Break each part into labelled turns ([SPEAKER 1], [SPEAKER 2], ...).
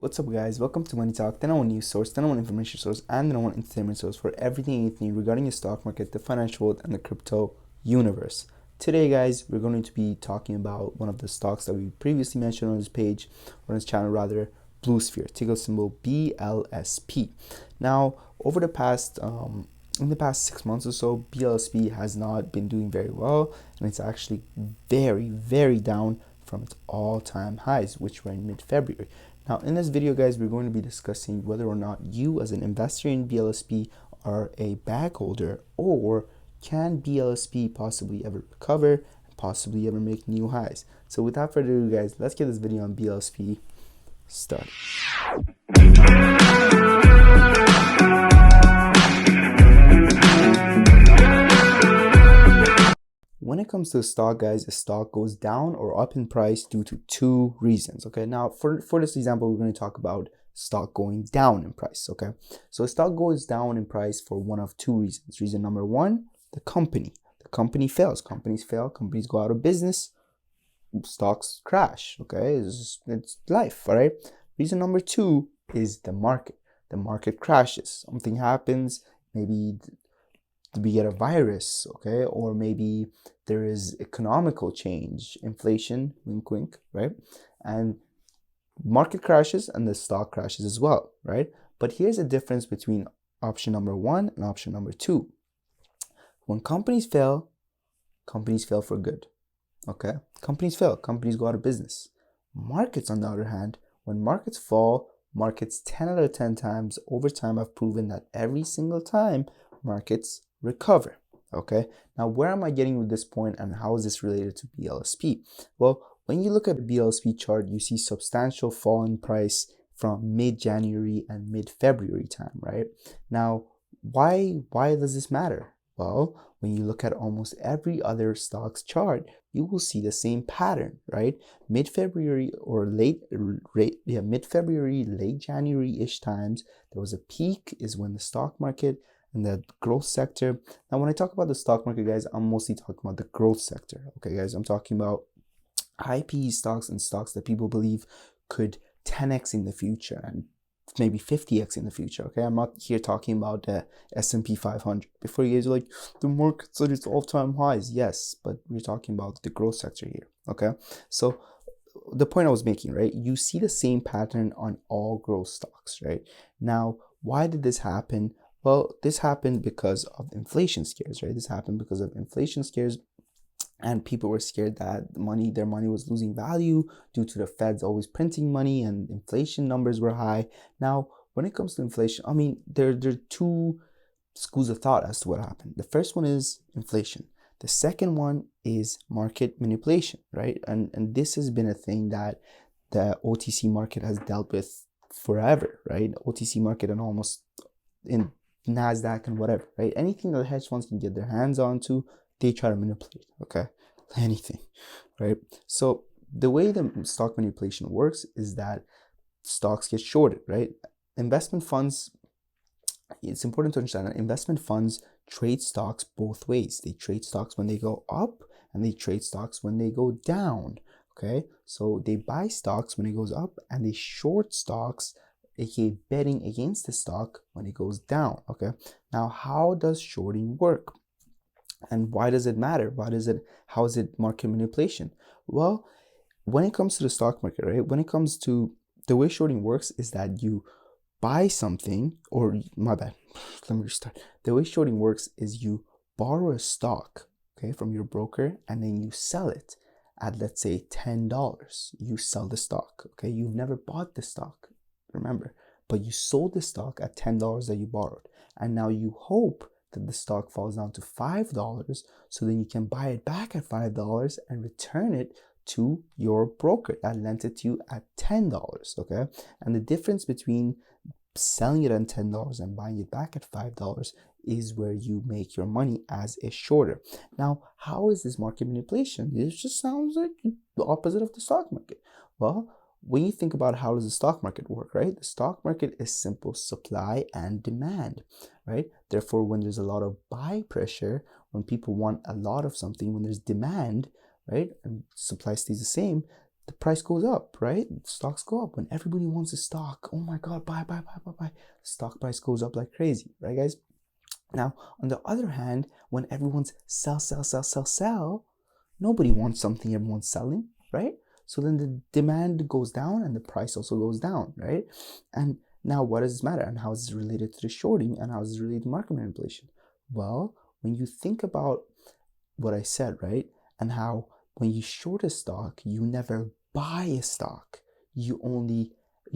[SPEAKER 1] What's up guys, welcome to Money Talk, the number one news source, the number one information source, and the number one entertainment source for everything you need regarding the stock market, the financial world, and the crypto universe. Today guys, we're going to be talking about one of the stocks that we previously mentioned on this page, on this channel rather, Bluesphere, ticker symbol BLSP. Now, over the past, in the past 6 months or so, BLSP has not been doing very well, and it's actually very down from its all-time highs, which were in mid-February. Now, in this video, guys, we're going to be discussing whether or not you, as an investor in BLSP, are a bag holder, or can BLSP possibly ever recover and possibly ever make new highs. So without further ado, guys, let's get this video on BLSP started. When it comes to the stock, guys, a stock goes down or up in price due to two reasons. Okay, now for this example, we're going to talk about stock going down in price. Okay, so a stock goes down in price for one of two reasons. Reason number one, the company fails. Companies fail, companies go out of business, stocks crash. Okay, it's life. All right. Reason number two is the market crashes. Something happens, maybe we get a virus, okay, or maybe there is economical change, inflation, wink wink, right? And market crashes and the stock crashes as well, right? But here's the difference between option number one and option number two. When companies fail for good, okay? Companies fail, companies go out of business. Markets, on the other hand, when markets fall, markets 10 out of 10 times over time have proven that every single time markets recover. Okay, now where am I getting with this point, and how is this related to BLSP? Well, when you look at the BLSP chart, you see substantial fall in price from mid-January and mid-February time, right? Now, why does this matter? Well, when you look at almost every other stock's chart, you will see the same pattern, right? Mid-February or mid-February, late January-ish times, there was a peak, is when the stock market in the growth sector. Now, when I talk about the stock market, guys, I'm mostly talking about the growth sector. Okay, guys, I'm talking about high PE stocks and stocks that people believe could 10x in the future and maybe 50x in the future. Okay, I'm not here talking about the S&P 500. Before you guys are like, the market's at its all-time highs. Yes, but we're talking about the growth sector here. Okay, so the point I was making, right? You see the same pattern on all growth stocks, right? Now, why did this happen? Well, this happened because of inflation scares, right? This happened because of inflation scares, and people were scared that their money was losing value due to the Feds always printing money, and inflation numbers were high. Now, when it comes to inflation, I mean, there are two schools of thought as to what happened. The first one is inflation. The second one is market manipulation, right? And this has been a thing that the OTC market has dealt with forever, right? OTC market and almost in NASDAQ and whatever, right? Anything that hedge funds can get their hands onto, they try to manipulate, okay? Anything, right? So the way the stock manipulation works is that stocks get shorted, right? Investment funds, it's important to understand that investment funds trade stocks both ways. They trade stocks when they go up, and they trade stocks when they go down, okay? So they buy stocks when it goes up, and they short stocks, aka betting against the stock when it goes down. Okay, now how does shorting work, and why does it matter? How is it market manipulation? Well, when it comes to the stock market, right, when it comes to the way shorting works is that you buy something, or my bad, let me restart. The way shorting works is you borrow a stock, okay, from your broker, and then you sell it at, let's say, $10. You sell the stock, okay? You've never bought the stock, remember, but you sold the stock at $10 that you borrowed, and now you hope that the stock falls down to $5, so then you can buy it back at $5 and return it to your broker that lent it to you at $10. Okay, and the difference between selling it at $10 and buying it back at $5 is where you make your money as a shorter. Now, how is this market manipulation? It just sounds like the opposite of the stock market. Well, when you think about how does the stock market work, right? The stock market is simple supply and demand, right? Therefore, when there's a lot of buy pressure, when people want a lot of something, when there's demand, right, and supply stays the same, the price goes up, right? Stocks go up when everybody wants a stock. Oh my God, buy. Stock price goes up like crazy, right, guys? Now, on the other hand, when everyone's sell, nobody wants something everyone's selling, right? So then the demand goes down and the price also goes down, right? And now what does this matter? And how is this related to the shorting, and how is this related to market manipulation? Well, when you think about what I said, right? And how when you short a stock, you never buy a stock. You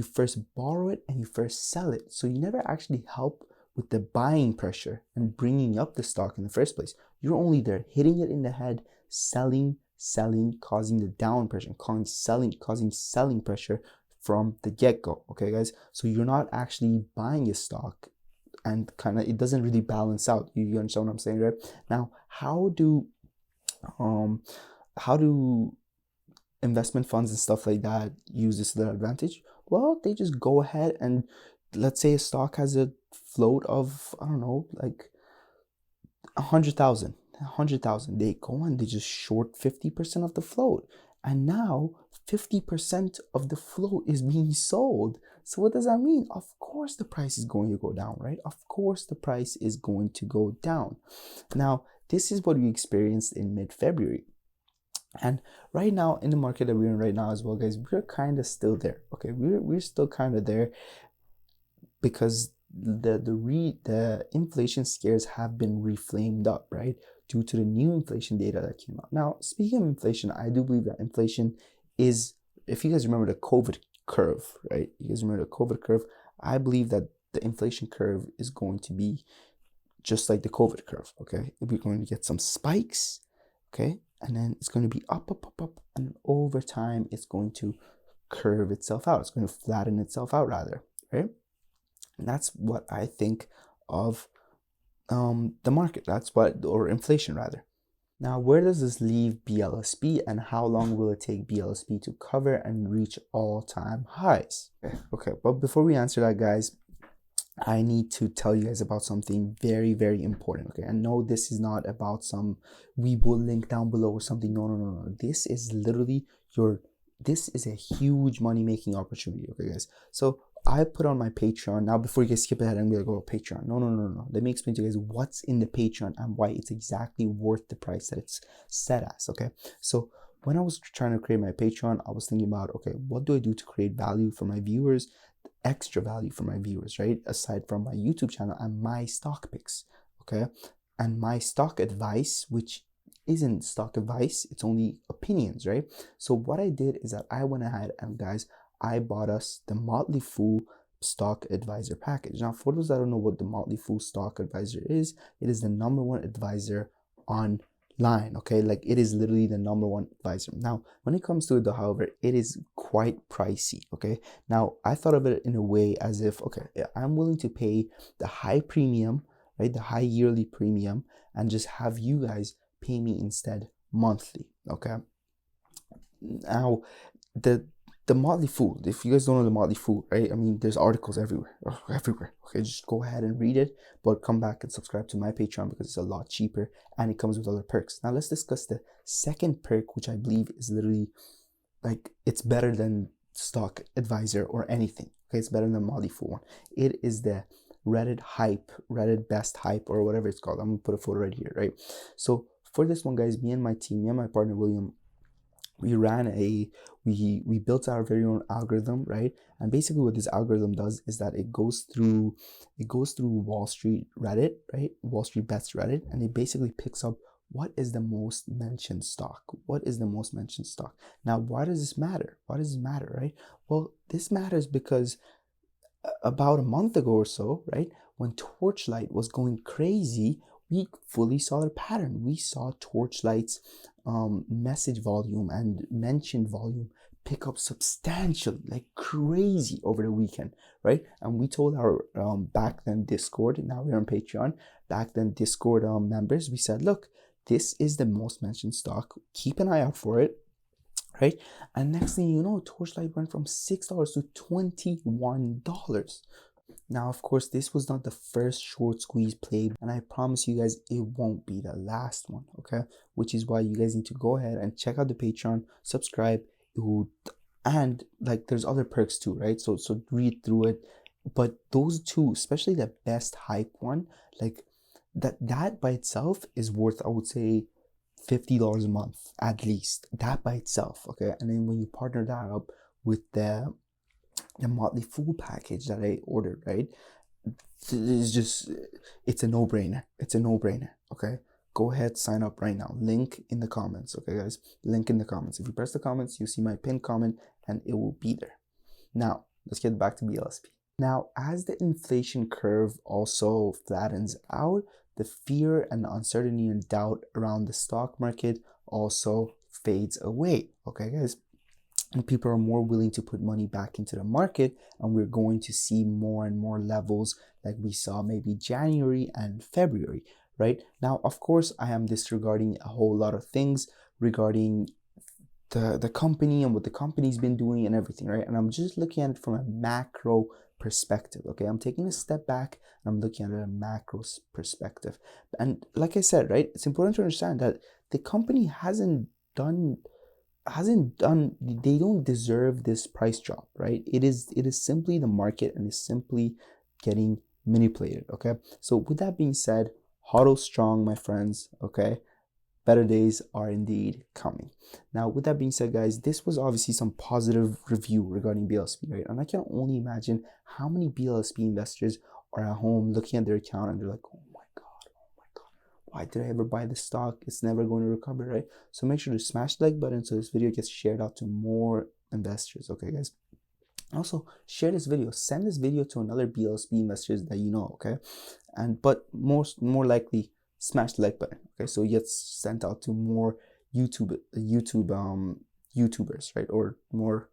[SPEAKER 1] first borrow it and you first sell it. So you never actually help with the buying pressure and bringing up the stock in the first place. You're only there hitting it in the head, selling, causing the down pressure, causing selling pressure from the get-go. Okay, guys? So you're not actually buying a stock, and kind of it doesn't really balance out. You understand what I'm saying, right? Now, how do investment funds and stuff like that use this to their advantage? Well, they just go ahead and, let's say a stock has a float of, I don't know, like 100,000. They go and they just short 50% of the float, and now 50% of the float is being sold. So what does that mean? Of course the price is going to go down, right? Of course the price is going to go down. Now, this is what we experienced in mid-February. And right now in the market that we're in right now as well, guys, we're kind of still there. Okay, we're still kind of there, because the inflation scares have been reflamed up, right, due to the new inflation data that came out. Now, speaking of inflation, I do believe that inflation is, if you guys remember the COVID curve, right? You guys remember the COVID curve? I believe that the inflation curve is going to be just like the COVID curve, okay? We're going to get some spikes, okay? And then it's going to be up, and over time, it's going to curve itself out. It's going to flatten itself out, rather, right? And that's what I think of the market. Or inflation, rather. Now, where does this leave BLSP, and how long will it take BLSP to cover and reach all-time highs? Okay, but before we answer that, guys, I need to tell you guys about something very, very important. Okay, I know this is not about some Webull link down below or something. No. This is literally this is a huge money-making opportunity. Okay, guys. So I put on my Patreon. Now, before you guys skip ahead and be like, oh, Patreon. No. Let me explain to you guys what's in the Patreon and why it's exactly worth the price that it's set as. Okay, so when I was trying to create my Patreon, I was thinking about, okay, what do I do to create value for my viewers, extra value for my viewers, right? Aside from my YouTube channel and my stock picks, okay? And my stock advice, which isn't stock advice, it's only opinions, right? So what I did is that I went ahead and, guys, I bought us the Motley Fool Stock Advisor package. Now, for those that don't know what the Motley Fool Stock Advisor is, it is the #1 advisor on line, okay? Like, it is literally the #1 advisor. Now, when it comes to it though, however, it is quite pricey, okay? Now, I thought of it in a way as if, okay, I'm willing to pay the high premium, right? The high yearly premium, and just have you guys pay me instead monthly, okay? Now, the Motley Fool, if you guys don't know the Motley Fool, right? I mean, there's articles everywhere. Okay, just go ahead and read it, but come back and subscribe to my Patreon because it's a lot cheaper and it comes with other perks. Now, let's discuss the second perk, which I believe is literally, like, it's better than Stock Advisor or anything. Okay, it's better than Motley Fool one. It is the Reddit Best Hype, or whatever it's called. I'm gonna put a photo right here, right? So for this one, guys, me and my team, me and my partner William, we built our very own algorithm, right? And basically what this algorithm does is that it goes through Wall Street Reddit, right? Wall Street Bets Reddit, and it basically picks up what is the most mentioned stock. Now, why does this matter? Right? Well, this matters because about a month ago or so, right, when Torchlight was going crazy, we fully saw the pattern. We saw Torchlight's message volume and mention volume pick up substantially, like crazy, over the weekend, right? And we told our back then Discord, now we're on Patreon, back then Discord members, we said, look, this is the most mentioned stock. Keep an eye out for it, right? And next thing you know, Torchlight went from $6 to $21. Now, of course, this was not the first short squeeze play, and I promise you guys it won't be the last one, okay? Which is why you guys need to go ahead and check out the Patreon, subscribe, And like there's other perks too, right? So read through it. But those two, especially the best hype one, like that by itself is worth, I would say, $50 a month at least. That by itself, okay? And then when you partner that up with the Motley Fool package that I ordered, right? It's just, it's a no-brainer. It's a no-brainer, okay? Go ahead, sign up right now. Link in the comments, okay, guys? Link in the comments. If you press the comments, you see my pinned comment and it will be there. Now, let's get back to BLSP. Now, as the inflation curve also flattens out, the fear and uncertainty and doubt around the stock market also fades away, okay, guys? And people are more willing to put money back into the market, and we're going to see more and more levels like we saw maybe January and February, right? Now, of course, I am disregarding a whole lot of things regarding the company and what the company's been doing and everything, right? And I'm just looking at it from a macro perspective, okay? I'm taking a step back and I'm looking at it a macro perspective. And like I said, right, it's important to understand that the company hasn't done, they don't deserve this price drop, right? It is simply the market and is simply getting manipulated, okay? So with that being said, hodl strong, my friends, okay? Better days are indeed coming. Now, with that being said, guys, this was obviously some positive review regarding BLSP, right? And I can only imagine how many BLSP investors are at home looking at their account and they're like, oh my God, why did I ever buy this stock? It's never going to recover, right? So make sure to smash the like button so this video gets shared out to more investors, okay, guys? Also, share this video. Send this video to another BLSP investors that you know, okay? But more likely, smash the like button, okay? So it gets sent out to more YouTubers, right? Or more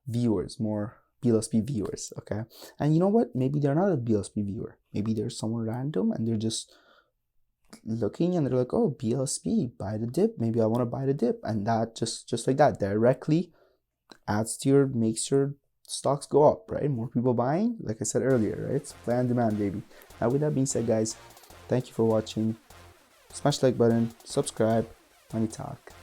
[SPEAKER 1] viewers, more BLSP viewers, okay? And you know what? Maybe they're not a BLSP viewer. Maybe they're someone random and they're just looking and they're like, oh, BLSP, buy the dip. Maybe I want to buy the dip. And that just like that directly adds to makes your stocks go up, right? More people buying, like I said earlier, right? It's supply and demand, baby. Now, with that being said, guys, thank you for watching. Smash the like button, subscribe, money talk.